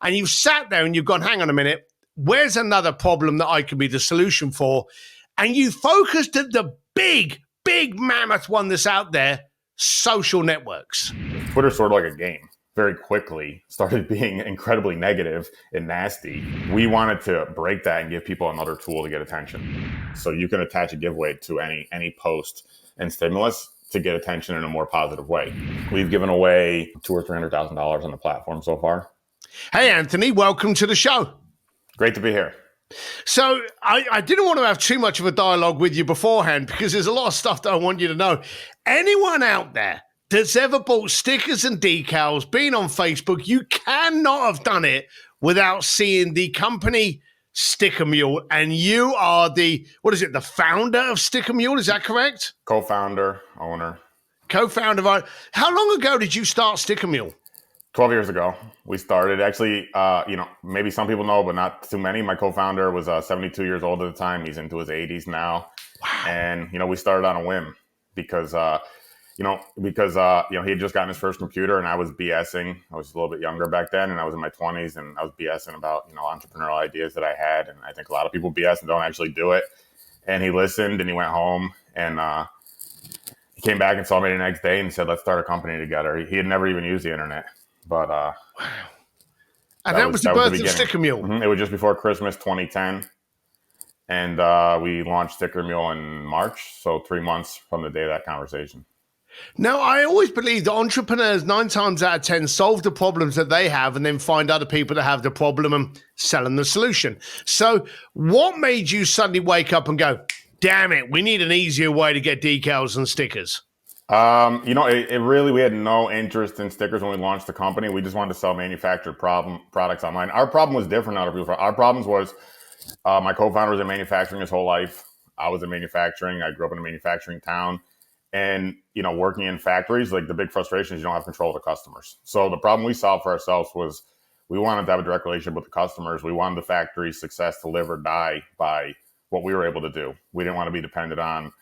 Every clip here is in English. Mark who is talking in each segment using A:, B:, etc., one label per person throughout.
A: and you've sat there and you've gone, hang on a minute, where's another problem that I could be the solution for? And you focused at the big mammoth one that's out there, social networks.
B: Twitter's sort of like a game. Very quickly started being incredibly negative and nasty. We wanted to break that and give people another tool to get attention. So you can attach a giveaway to any post and stimulus to get attention in a more positive way. We've given away $200,000 or $300,000 on the platform so far.
A: Hey, Anthony, welcome to the show.
B: Great to be here.
A: So I didn't want to have too much of a dialogue with you beforehand because there's a lot of stuff that I want you to know. Anyone out there that's ever bought stickers and decals, been on Facebook, you cannot have done it without seeing the company Sticker Mule. And you are the founder of Sticker Mule, is that correct?
B: Co-founder, owner.
A: Co-founder of. How long ago did you start Sticker Mule?
B: 12 years ago, we started. Actually, maybe some people know, but not too many. My co-founder was 72 years old at the time. He's into his 80s now.
A: Wow.
B: And, we started on a whim because he had just gotten his first computer and I was BSing. I was a little bit younger back then and I was in my 20s and I was BSing about, entrepreneurial ideas that I had. And I think a lot of people BS and don't actually do it. And he listened and he went home and he came back and saw me the next day and said, let's start a company together. He had never even used the internet. But
A: wow. And that was the birth of Sticker Mule.
B: Mm-hmm. It was just before Christmas 2010. And we launched Sticker Mule in March. So 3 months from the day of that conversation.
A: Now, I always believe that entrepreneurs 9 times out of 10 solve the problems that they have and then find other people that have the problem and sell them the solution. So what made you suddenly wake up and go, damn it, we need an easier way to get decals and stickers?
B: We had no interest in stickers when we launched the company. We just wanted to sell manufactured products online. Our problem was different than other people's. Our problems was my co-founder was in manufacturing his whole life. I was in manufacturing. I grew up in a manufacturing town. And, working in factories, like the big frustration is you don't have control of the customers. So the problem we solved for ourselves was we wanted to have a direct relationship with the customers. We wanted the factory's success to live or die by what we were able to do. We didn't want to be dependent on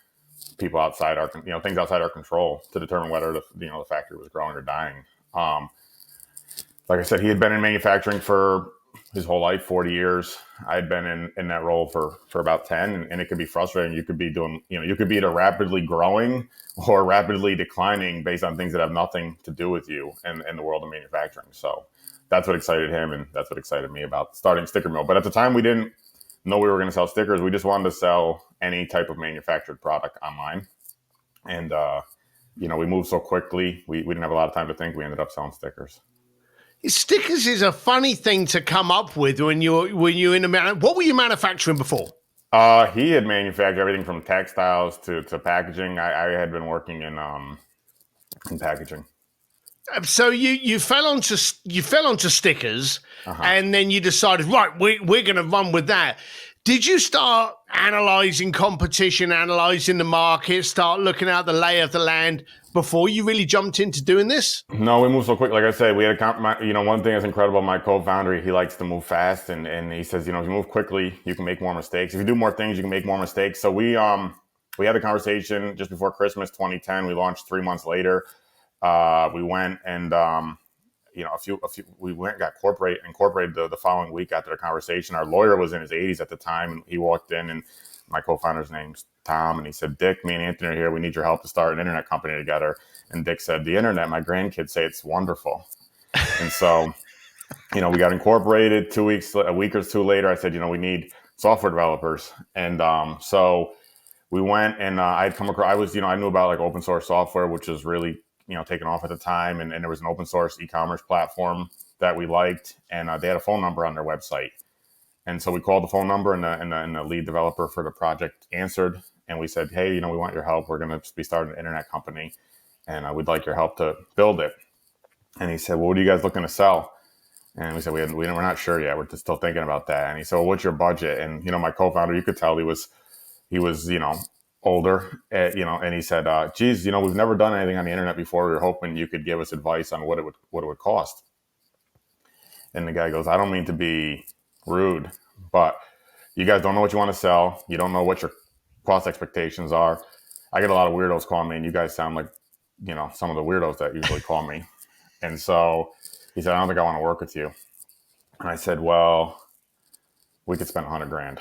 B: people outside our, things outside our control to determine whether the factory was growing or dying. Like I said, he had been in manufacturing for his whole life, 40 years. I had been in that role for about 10, and it could be frustrating. You could be doing, you could be either rapidly growing or rapidly declining based on things that have nothing to do with you and the world of manufacturing. So that's what excited him, and that's what excited me about starting Sticker Mule. But at the time, we didn't know we were going to sell stickers. We just wanted to sell any type of manufactured product online. And, we moved so quickly. We didn't have a lot of time to think. We ended up selling stickers.
A: Stickers is a funny thing to come up with when you're in what were you manufacturing before?
B: He had manufactured everything from textiles to packaging. I had been working in packaging.
A: So you fell onto stickers, and then you decided, right, we're going to run with that. Did you start analyzing competition, analyzing the market, start looking at the lay of the land before you really jumped into doing this?
B: No, we moved so quick. Like I said, we had one thing that's incredible. My co-founder, he likes to move fast, and he says, if you move quickly, you can make more mistakes. If you do more things, you can make more mistakes. So we had a conversation just before Christmas 2010. We launched 3 months later. We went and we went and got incorporated the following week after the conversation. Our lawyer was in his 80s at the time, and he walked in, and my co-founder's name's Tom, and he said, Dick, me and Anthony are here. We need your help to start an internet company together. And Dick said, the internet, my grandkids say it's wonderful. And so, we got incorporated. A week or two later, I said, we need software developers. And so we went, and I'd come across, I knew about like open source software, which was really, taken off at the time. And there was an open source e-commerce platform that we liked, and they had a phone number on their website. And so we called the phone number, and the lead developer for the project answered. And we said, hey, we want your help. We're going to be starting an internet company, and we'd like your help to build it. And he said, well, what are you guys looking to sell? And we said, we're not sure yet. We're just still thinking about that. And he said, well, what's your budget? And, my co-founder, you could tell he was older, and he said, geez, we've never done anything on the internet before. We were hoping you could give us advice on what it would cost. And the guy goes, I don't mean to be rude, but you guys don't know what you want to sell. You don't know what your cost expectations are. I get a lot of weirdos calling me, and you guys sound like, some of the weirdos that usually call me. And so he said, I don't think I want to work with you. And I said, well, we could spend $100,000.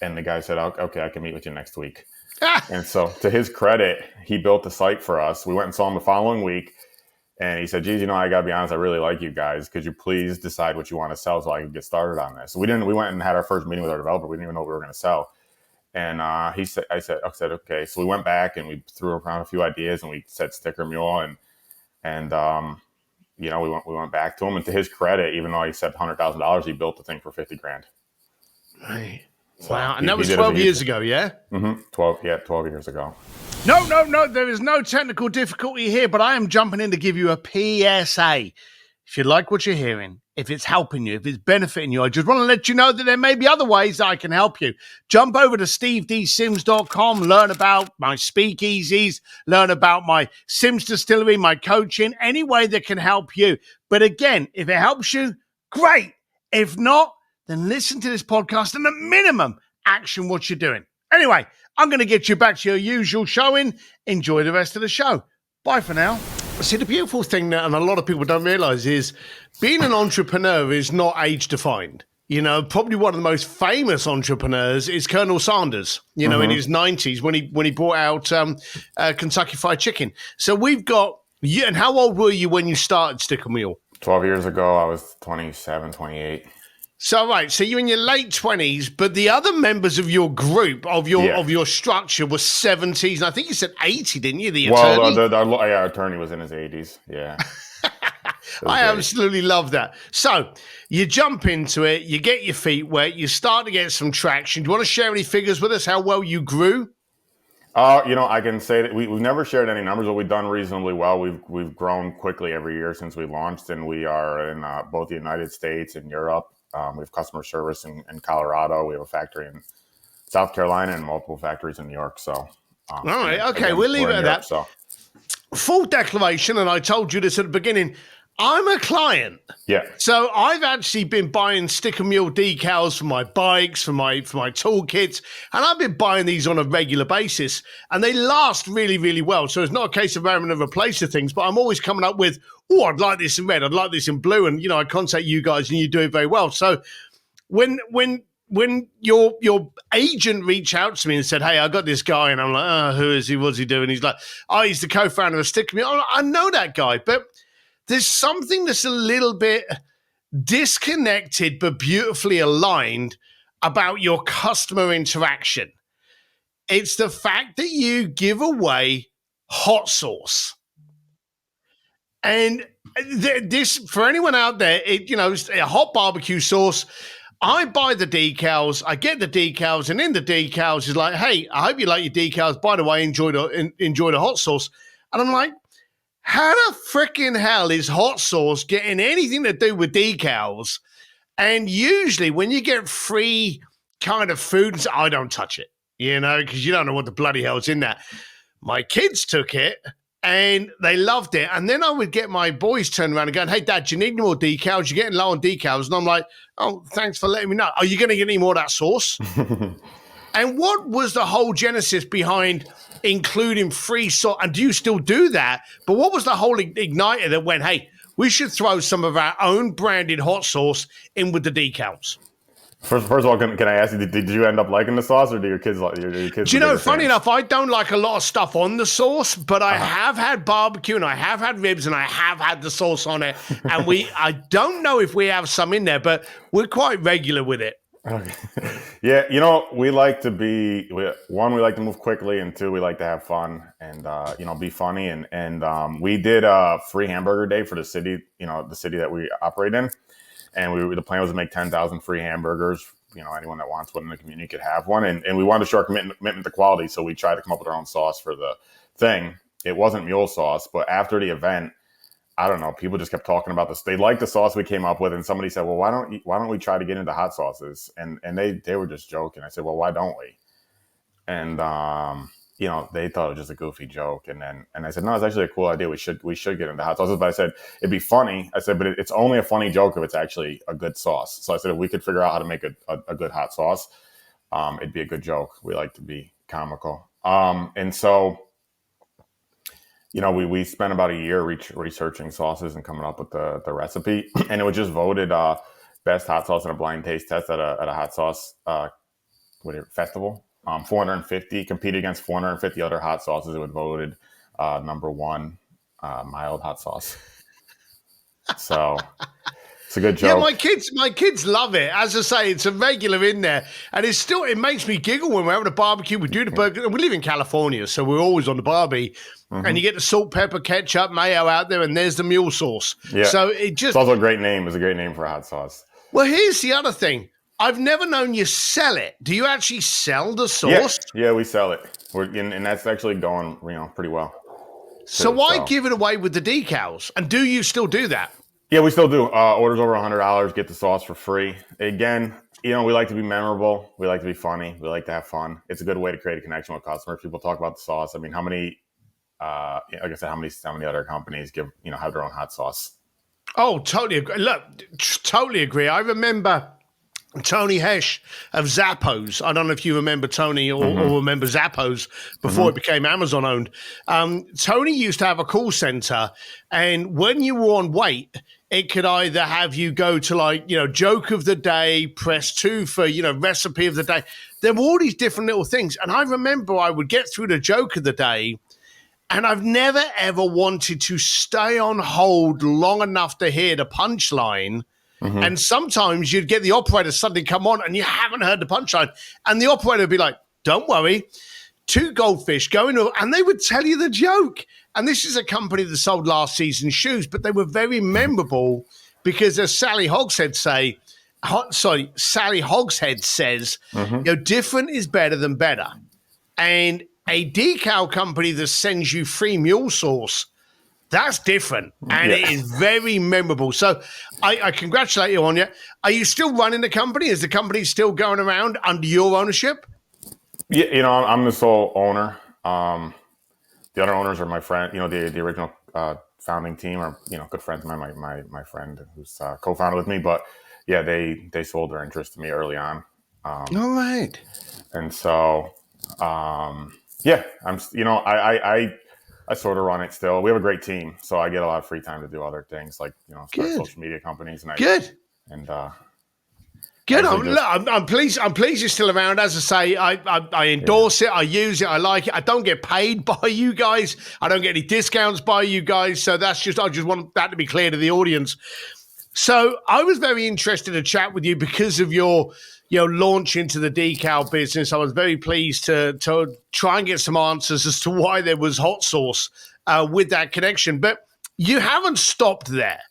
B: And the guy said, okay, I can meet with you next week. And so to his credit, he built the site for us. We went and saw him the following week. And he said, geez, I got to be honest, I really like you guys. Could you please decide what you want to sell so I can get started on this? So we went and had our first meeting with our developer. We didn't even know what we were going to sell. And I said, okay. So we went back and we threw around a few ideas and we said Sticker Mule. And we went back to him. And to his credit, even though he said $100,000, he built the thing for $50,000.
A: Right.
B: So
A: wow. And that was 12 years ago, yeah?
B: Mm-hmm. 12 years ago.
A: No. There is no technical difficulty here, but I am jumping in to give you a PSA. If you like what you're hearing, if it's helping you, if it's benefiting you, I just want to let you know that there may be other ways that I can help you. Jump over to stevesims.com, learn about my speakeasies, learn about my Sims distillery, my coaching, any way that can help you. But again, if it helps you, great. If not, then listen to this podcast and at minimum, action what you're doing. Anyway, I'm going to get you back to your usual showing. Enjoy the rest of the show. Bye for now. See, the beautiful thing that, and a lot of people don't realize, is being an entrepreneur is not age defined. Probably one of the most famous entrepreneurs is Colonel Sanders, in his 90s when he brought out Kentucky Fried Chicken. So we've got you. And how old were you when you started Sticker Mule?
B: 12 years ago, I was 27, 28.
A: So, right. So you're in your late 20s, but the other members of your group, of your structure, were 70s. And I think you said 80, didn't you? The attorney?
B: Well, our attorney was in his 80s. Yeah.
A: I absolutely love that. So you jump into it, you get your feet wet, you start to get some traction. Do you want to share any figures with us, how well you grew?
B: I can say that we've never shared any numbers, but we've done reasonably well. We've grown quickly every year since we launched, and we are in both the United States and Europe. We have customer service in Colorado. We have a factory in South Carolina and multiple factories in New York. So,
A: all right, okay, we'll leave it at that.
B: So.
A: Full declaration, and I told you this at the beginning, I'm a client.
B: Yeah.
A: So I've actually been buying Sticker Mule decals for my bikes, for my toolkits, and I've been buying these on a regular basis, and they last really, really well. So it's not a case of having to replace the things, but I'm always coming up with, I'd like this in red, I'd like this in blue, and I contact you guys, and you do it very well. So when your agent reached out to me and said, hey, I got this guy, and I'm like, who is he? What's he doing? He's like, he's the co-founder of Sticker Mule. I know that guy, but there's something that's a little bit disconnected but beautifully aligned about your customer interaction. It's the fact that you give away hot sauce. And this, for anyone out there, it's a hot barbecue sauce. I buy the decals, I get the decals, and in the decals is like, hey, I hope you like your decals. By the way, enjoy the hot sauce. And I'm like, how the freaking hell is hot sauce getting anything to do with decals? And usually when you get free kind of food, I don't touch it, because you don't know what the bloody hell's in that. My kids took it and they loved it. And then I would get my boys turned around and going, hey, Dad, do you need any more decals? You're getting low on decals. And I'm like, oh, thanks for letting me know. Are you going to get any more of that sauce? And what was the whole genesis behind including free sauce? And do you still do that? But what was the whole igniter that went, hey, we should throw some of our own branded hot sauce in with the decals?
B: First of all, can I ask you, did you end up liking the sauce, or do your kids like your kids?
A: Do you know, funny enough, I don't like a lot of stuff on the sauce, but I have had barbecue and I have had ribs and I have had the sauce on it. And I don't know if we have some in there, but we're quite regular with it.
B: Okay. Yeah, we like to we like to move quickly, and two, we like to have fun and be funny. And we did a free hamburger day for the city, the city that we operate in, and the plan was to make 10,000 free hamburgers. Anyone that wants one in the community could have one, and we wanted to show our commitment to quality, so we tried to come up with our own sauce for the thing. It wasn't mule sauce, but after the event, I don't know, people just kept talking about this. They liked the sauce we came up with, and somebody said, well, why don't we try to get into hot sauces? And they were just joking. I said, well, why don't we? And they thought it was just a goofy joke. And I said, no, it's actually a cool idea. We should get into hot sauces. But I said, it'd be funny. I said, but it's only a funny joke if it's actually a good sauce. So I said, if we could figure out how to make a good hot sauce, it'd be a good joke. We like to be comical. And so, we spent about a year researching sauces and coming up with the recipe, and it was just voted best hot sauce in a blind taste test at a hot sauce festival. 450 competed against 450 other hot sauces. It was voted number one mild hot sauce. So it's a good joke.
A: Yeah, my kids love it. As I say, it's a regular in there, and it makes me giggle when we're having a barbecue. We do the burger, and we live in California, so we're always on the barbie. And you get the salt, pepper, ketchup, mayo out there, and there's the mule sauce.
B: Yeah.
A: So it's
B: also a great name. It's a great name for a hot sauce.
A: Well, here's the other thing. I've never known you sell it. Do you actually sell the sauce?
B: Yeah, we sell it. And that's actually going, pretty well.
A: So why give it away with the decals? And do you still do that?
B: Yeah, we still do. Orders over $100, get the sauce for free. Again, we like to be memorable. We like to be funny. We like to have fun. It's a good way to create a connection with customers. People talk about the sauce. I mean, how many, like I said, how many other companies have their own hot sauce?
A: Oh, totally agree. Look, totally agree. I remember Tony Hesh of Zappos. I don't know if you remember Tony or remember Zappos before it became Amazon owned. Tony used to have a call center, and when you were on wait, it could either have you go to joke of the day, press 2 for, recipe of the day. There were all these different little things. And I remember I would get through the joke of the day, and I've never ever wanted to stay on hold long enough to hear the punchline. And sometimes you'd get the operator suddenly come on and you haven't heard the punchline. And the operator would be like, don't worry, 2 goldfish going over, and they would tell you the joke. And this is a company that sold last season's shoes, but they were very memorable because, as Sally Hogshead says, different is better than better. And a decal company that sends you free mule sauce, that's different, and it is very memorable. So I congratulate you on it. Are you still running the company? Is the company still going around under your ownership?
B: Yeah, I'm the sole owner. The other owners are my friend, the original founding team are, good friends of mine, my friend who's co-founded with me. But yeah, they sold their interest to me early on.
A: All right.
B: And so, I'm, I sort of run it still. We have a great team, so I get a lot of free time to do other things like, start social media companies. And
A: Good. I'm pleased. I'm pleased you're still around. As I say, I endorse it. I use it. I like it. I don't get paid by you guys. I don't get any discounts by you guys. So I just want that to be clear to the audience. So I was very interested to chat with you because of your launch into the decal business. I was very pleased to try and get some answers as to why there was hot sauce with that connection. But you haven't stopped there.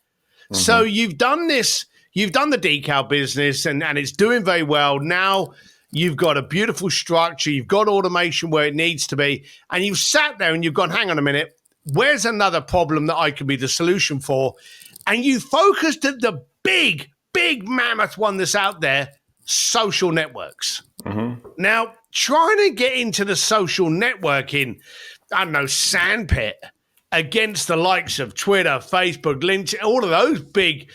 A: So you've done this. You've done the decal business and it's doing very well. Now you've got a beautiful structure. You've got automation where it needs to be. And you've sat there and you've gone, hang on a minute, where's another problem that I could be the solution for? And you focused at the big mammoth one that's out there, social networks. Now, trying to get into the social networking, sandpit, against the likes of Twitter, Facebook, LinkedIn, all of those big,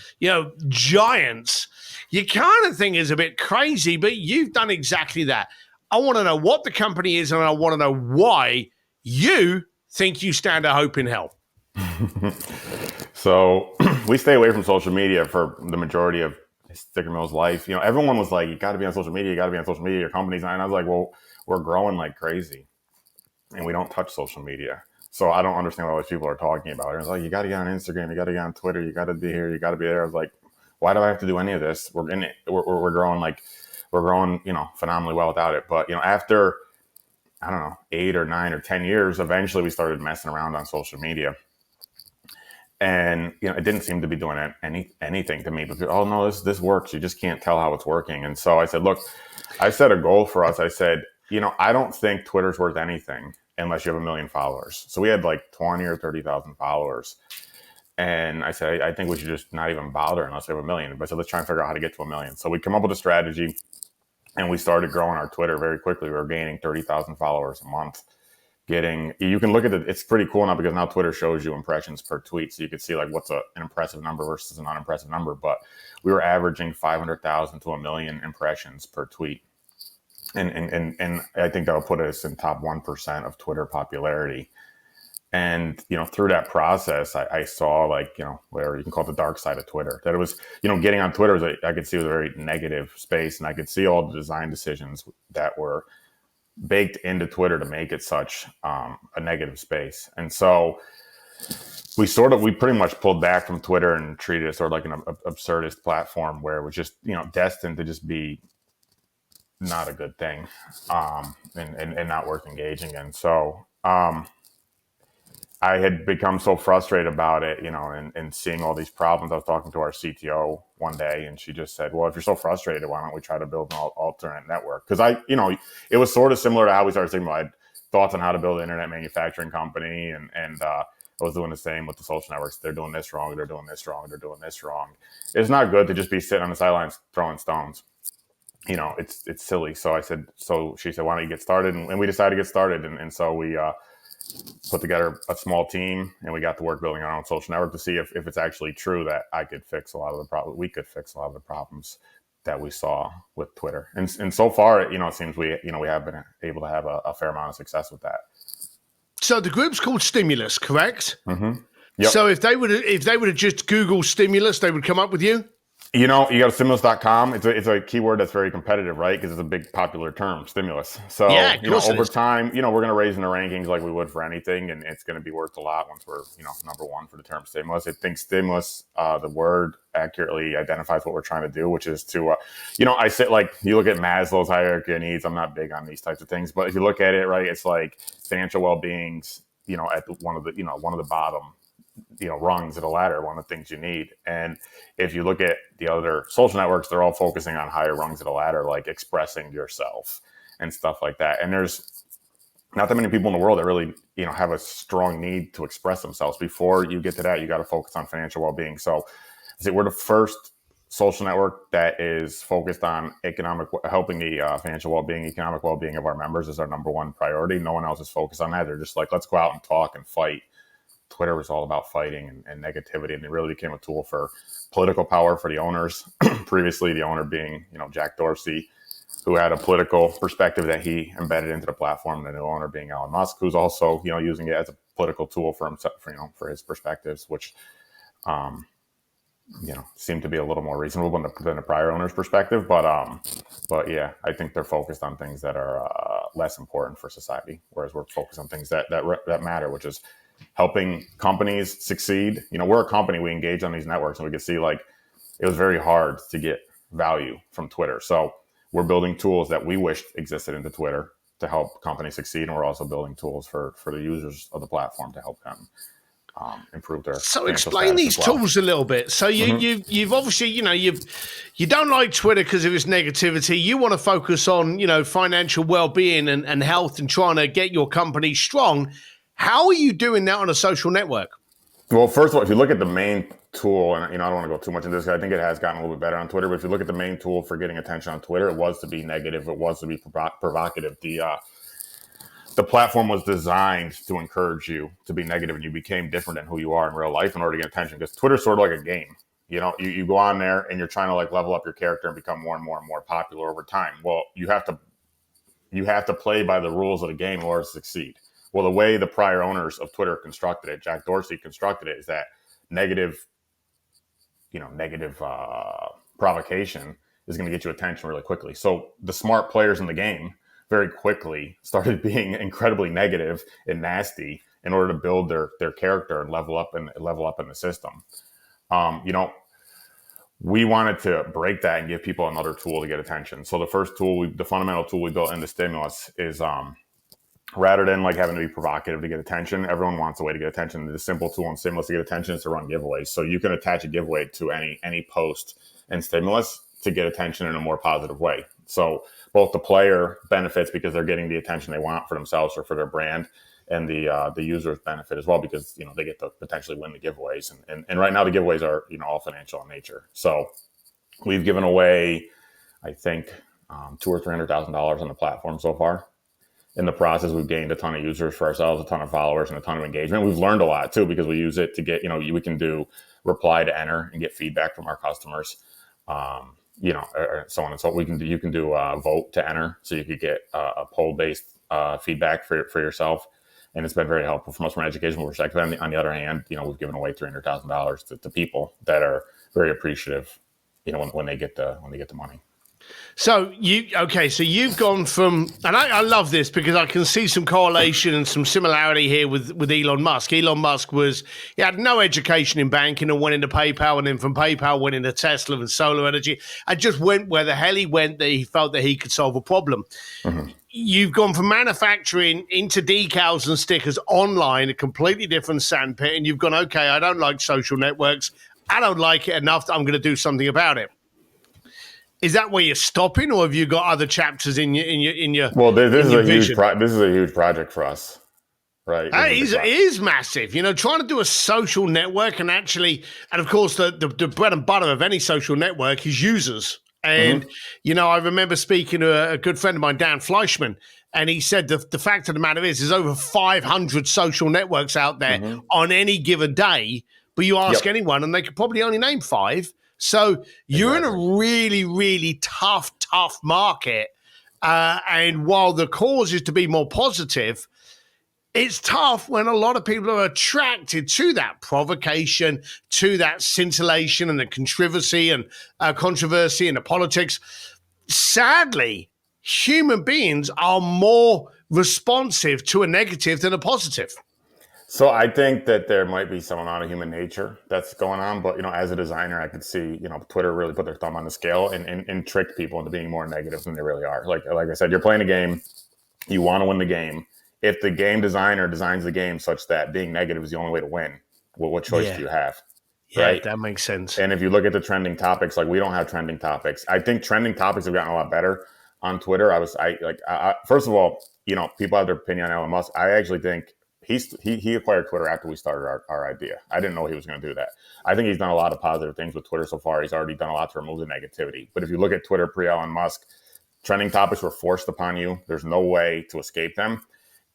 A: giants, you kind of think is a bit crazy, but you've done exactly that. I want to know what the company is, and I want to know why you think you stand a hope in hell.
B: So we stay away from social media for the majority of Sticker Mule's life. Everyone was like, you got to be on social media. You got to be on social media, your company's on. And I was like, well, we're growing like crazy and we don't touch social media. So I don't understand what all these people are talking about. It's like, you got to get on Instagram, you got to get on Twitter, you got to be here, you got to be there. I was like, why do I have to do any of this? We're in it. We're growing phenomenally well without it. But, after, 8 or 9 or 10 years, eventually we started messing around on social media. And, it didn't seem to be doing anything to me. Because, oh, no, this works. You just can't tell how it's working. And so I said, look, I set a goal for us. I said, I don't think Twitter's worth anything unless you have 1 million followers. So we had like 20 or 30,000 followers. And I said, I think we should just not even bother unless we have 1 million. But I said, let's try and figure out how to get to 1 million. So we come up with a strategy and we started growing our Twitter very quickly. We were gaining 30,000 followers a month. You can look at it. It's pretty cool now because now Twitter shows you impressions per tweet. So you can see like what's an impressive number versus an unimpressive number. But we were averaging 500,000 to 1 million impressions per tweet. And I think that'll put us in top 1% of Twitter popularity. And, through that process, I saw, like, where you can call it the dark side of Twitter, that it was, getting on Twitter was, I could see it was a very negative space, and I could see all the design decisions that were baked into Twitter to make it such a negative space. And so we pretty much pulled back from Twitter and treated it sort of like an absurdist platform where it was just, destined to just be not a good thing, and not worth engaging in. So, I had become so frustrated about it, and seeing all these problems. I was talking to our CTO one day, and she just said, well, if you're so frustrated, why don't we try to build an alternate network? Because it was sort of similar to how we started thinking about, I had thoughts on how to build an internet manufacturing company. And I was doing the same with the social networks. They're doing this wrong. They're doing this wrong. They're doing this wrong. It's not good to just be sitting on the sidelines throwing stones. It's silly. So she said, why don't you get started? And we decided to get started. And so we, put together a small team, and we got to work building our own social network to see if it's actually true that I could fix a lot of the problems. We could fix a lot of the problems that we saw with Twitter. And so far, it seems we have been able to have a fair amount of success with that.
A: So the group's called Stimulus, correct?
B: Mm-hmm. Yep.
A: So if they would have just Googled Stimulus, they would come up with you?
B: You go to stimulus.com. It's a keyword that's very competitive, right? Because it's a big popular term, stimulus. So,
A: yeah,
B: over time, we're going to raise in the rankings like we would for anything. And it's going to be worth a lot once we're, number one for the term stimulus. I think stimulus, the word accurately identifies what we're trying to do, which is to, I say, like, you look at Maslow's hierarchy of needs. I'm not big on these types of things, but if you look at it, right, it's like financial well-being's, at one of the bottom, rungs of the ladder, one of the things you need. And if you look at the other social networks, they're all focusing on higher rungs of the ladder, like expressing yourself and stuff like that. And there's not that many people in the world that really, have a strong need to express themselves. Before you get to that, you got to focus on financial well-being. So I say we're the first social network that is focused on helping the financial well-being, economic well-being of our members is our number one priority. No one else is focused on that. They're just like, let's go out and talk and fight. Twitter was all about fighting and negativity, and it really became a tool for political power for the owners. Previously, the owner being, Jack Dorsey, who had a political perspective that he embedded into the platform. The new owner being Elon Musk, who's also, using it as a political tool for himself, for his perspectives, which, seemed to be a little more reasonable than the prior owner's perspective. But yeah, I think they're focused on things that are less important for society, whereas we're focused on things that matter, which is helping companies succeed. We're a company, we engage on these networks, and we could see, like, it was very hard to get value from Twitter. So we're building tools that we wished existed into Twitter to help companies succeed. And we're also building tools for the users of the platform to help them improve their.
A: So explain these tools a little bit. So you've obviously, you don't like Twitter because of its negativity. You want to focus on, financial well-being and health and trying to get your company strong. How are you doing that on a social network?
B: Well, first of all, if you look at the main tool, and I don't want to go too much into this, because I think it has gotten a little bit better on Twitter, but if you look at the main tool for getting attention on Twitter, it was to be negative. It was to be provocative. The platform was designed to encourage you to be negative, and you became different than who you are in real life in order to get attention, because Twitter's sort of like a game. You go on there and you're trying to, like, level up your character and become more and more and more popular over time. Well, you have to play by the rules of the game in order to succeed. Well, the way the prior owners of Twitter constructed it, Jack Dorsey constructed it, is that negative provocation is going to get you attention really quickly. So the smart players in the game very quickly started being incredibly negative and nasty in order to build their character and level up in the system. We wanted to break that and give people another tool to get attention. So the first tool, the fundamental tool we built into Stimulus is, rather than, like, having to be provocative to get attention, everyone wants a way to get attention. The simple tool in Stimulus to get attention is to run giveaways. So you can attach a giveaway to any post in Stimulus to get attention in a more positive way. So both the player benefits because they're getting the attention they want for themselves or for their brand, and the users benefit as well because, they get to potentially win the giveaways. And right now the giveaways are, all financial in nature. So we've given away, I think, $200,000 or $300,000 on the platform so far. In the process, we've gained a ton of users for ourselves, a ton of followers, and a ton of engagement. We've learned a lot too, because we use it to get, we can do reply to enter and get feedback from our customers, or so on and so on. You can do vote to enter, so you could get a poll-based feedback for yourself. And it's been very helpful from us from an educational perspective. On the other hand, we've given away $300,000 to people that are very appreciative, when they get the money.
A: So you've gone from, and I love this because I can see some correlation and some similarity here with Elon Musk. Elon Musk he had no education in banking and went into PayPal, and then from PayPal went into Tesla and solar energy, and just went where the hell he went that he felt that he could solve a problem. Mm-hmm. You've gone from manufacturing into decals and stickers online, a completely different sandpit, and you've gone, okay, I don't like social networks. I don't like it enough that I'm going to do something about it. Is that where you're stopping, or have you got other chapters in your?
B: Well, this is a huge project for us, right?
A: It is massive. Trying to do a social network and of course, the bread and butter of any social network is users. And I remember speaking to a good friend of mine, Dan Fleischman, and he said the fact of the matter is, there's over 500 social networks out there on any given day. But you ask anyone, and they could probably only name 5. So you're in a really, really tough market. And while the cause is to be more positive, it's tough when a lot of people are attracted to that provocation, to that scintillation and the controversy and the politics. Sadly, human beings are more responsive to a negative than a positive.
B: So I think that there might be some amount of human nature that's going on, but as a designer, I could see Twitter really put their thumb on the scale and trick people into being more negative than they really are. Like I said, you're playing a game, you want to win the game. If the game designer designs the game such that being negative is the only way to win, well, what choice do you have?
A: Yeah,
B: right?
A: That makes sense.
B: And if you look at the trending topics, like we don't have trending topics. I think trending topics have gotten a lot better on Twitter. First of all, people have their opinion on Elon Musk. I actually think he acquired Twitter after we started our idea. I didn't know he was going to do that. I think he's done a lot of positive things with Twitter so far. He's already done a lot to remove the negativity. But if you look at Twitter pre-Elon Musk, trending topics were forced upon you. There's no way to escape them.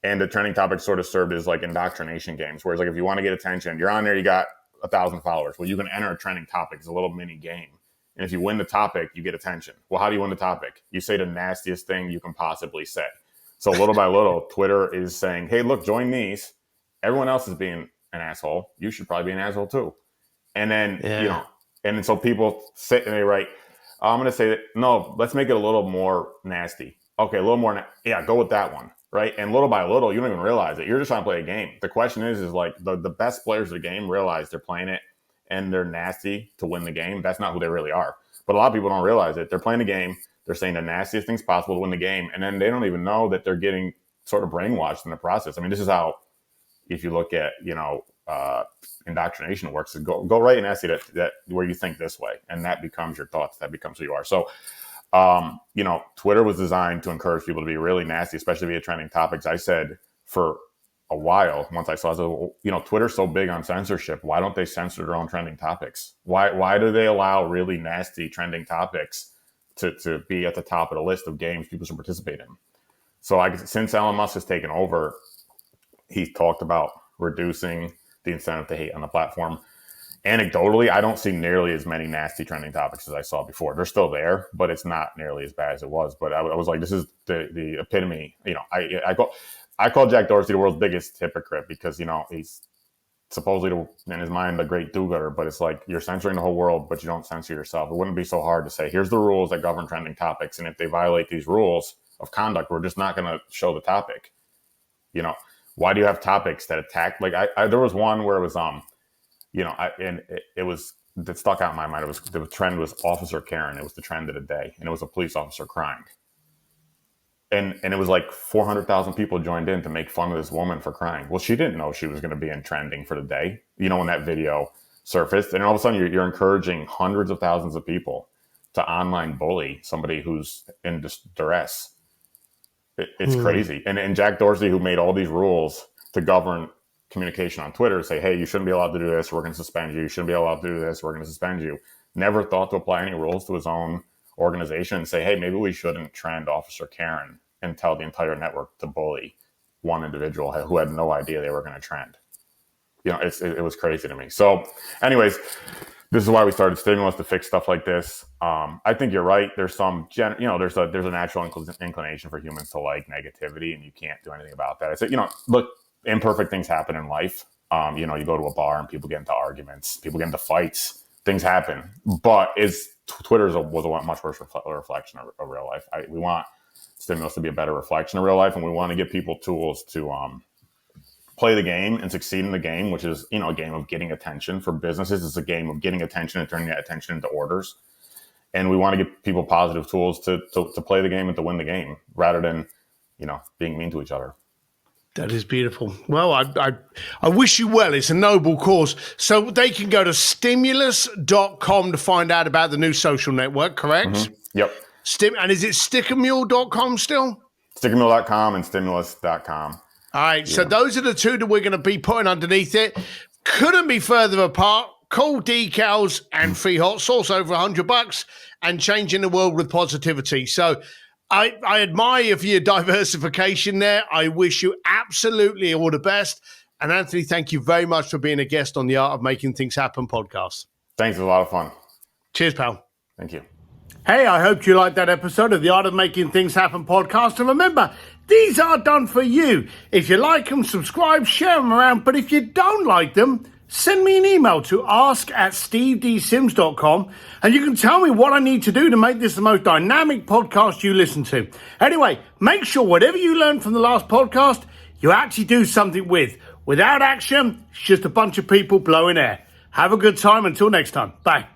B: And the trending topics sort of served as like indoctrination games. Whereas like if you want to get attention, you're on there, you got 1,000 followers. Well, you can enter a trending topic. It's a little mini game. And if you win the topic, you get attention. Well, how do you win the topic? You say the nastiest thing you can possibly say. So little by little, Twitter is saying, hey, look, join these. Everyone else is being an asshole. You should probably be an asshole too. And then, and so people sit and they write, I'm going to say that, no, let's make it a little more nasty. Okay, a little more. Go with that one. Right. And little by little, you don't even realize it. You're just trying to play a game. The question is like the best players of the game realize they're playing it and they're nasty to win the game. That's not who they really are. But a lot of people don't realize it. They're playing the game. They're saying the nastiest things possible to win the game. And then they don't even know that they're getting sort of brainwashed in the process. I mean, this is how, if you look at, indoctrination works, is go right and ask you that where you think this way. And that becomes your thoughts. That becomes who you are. So, Twitter was designed to encourage people to be really nasty, especially via trending topics. I said for a while, once I saw, Twitter's so big on censorship. Why don't they censor their own trending topics? Why do they allow really nasty trending topics to be at the top of the list of games people should participate in? So since Elon Musk has taken over, he's talked about reducing the incentive to hate on the platform. Anecdotally, I don't see nearly as many nasty trending topics as I saw before. They're still there, but it's not nearly as bad as it was. But I was like, this is the epitome. I call Jack Dorsey the world's biggest hypocrite because, he's supposedly, in his mind, the great do-gooder. But it's like you're censoring the whole world, but you don't censor yourself. It wouldn't be so hard to say, here's the rules that govern trending topics. And if they violate these rules of conduct, we're just not going to show the topic. Why do you have topics that attack? Like there was one where it was, it was that stuck out in my mind. It was the trend was Officer Karen. It was the trend of the day, and it was a police officer crying. And it was like 400,000 people joined in to make fun of this woman for crying. Well, she didn't know she was going to be in trending for the day. When that video surfaced, and all of a sudden you're encouraging hundreds of thousands of people to online bully somebody who's in distress. It's crazy. And Jack Dorsey, who made all these rules to govern communication on Twitter, say, hey, you shouldn't be allowed to do this. We're going to suspend you. You shouldn't be allowed to do this. We're going to suspend you. Never thought to apply any rules to his own organization and say, hey, maybe we shouldn't trend Officer Karen and tell the entire network to bully one individual who had no idea they were going to trend. It was crazy to me. So anyways, this is why we started Stimulus, to fix stuff like this. I think you're right. There's some, there's a natural inclination for humans to like negativity, and you can't do anything about that. I said, look, imperfect things happen in life. You go to a bar and people get into arguments, people get into fights, things happen. But Twitter was a much worse reflection of real life. We want stimulus to be a better reflection of real life, and we want to give people tools to play the game and succeed in the game, which is, a game of getting attention. For businesses, it's a game of getting attention and turning that attention into orders. And we want to give people positive tools to play the game and to win the game rather than, being mean to each other.
A: That is beautiful. Well, I wish you well. It's a noble cause. So they can go to stimulus.com to find out about the new social network, correct?
B: Mm-hmm. Yep.
A: And is it stickermule.com still?
B: Stickermule.com and stimulus.com.
A: All right. So those are the two that we're going to be putting underneath it. Couldn't be further apart. Cool decals and free hot sauce over $100 and changing the world with positivity. So I admire for your diversification there. I wish you absolutely all the best. And Anthony, thank you very much for being a guest on the Art of Making Things Happen podcast.
B: Thanks. It was a lot of fun.
A: Cheers, pal.
B: Thank you.
A: Hey, I hope you liked that episode of the Art of Making Things Happen podcast. And remember, these are done for you. If you like them, subscribe, share them around. But if you don't like them, send me an email to ask@stevesims.com and you can tell me what I need to do to make this the most dynamic podcast you listen to. Anyway, make sure whatever you learned from the last podcast, you actually do something with. Without action, it's just a bunch of people blowing air. Have a good time. Until next time. Bye.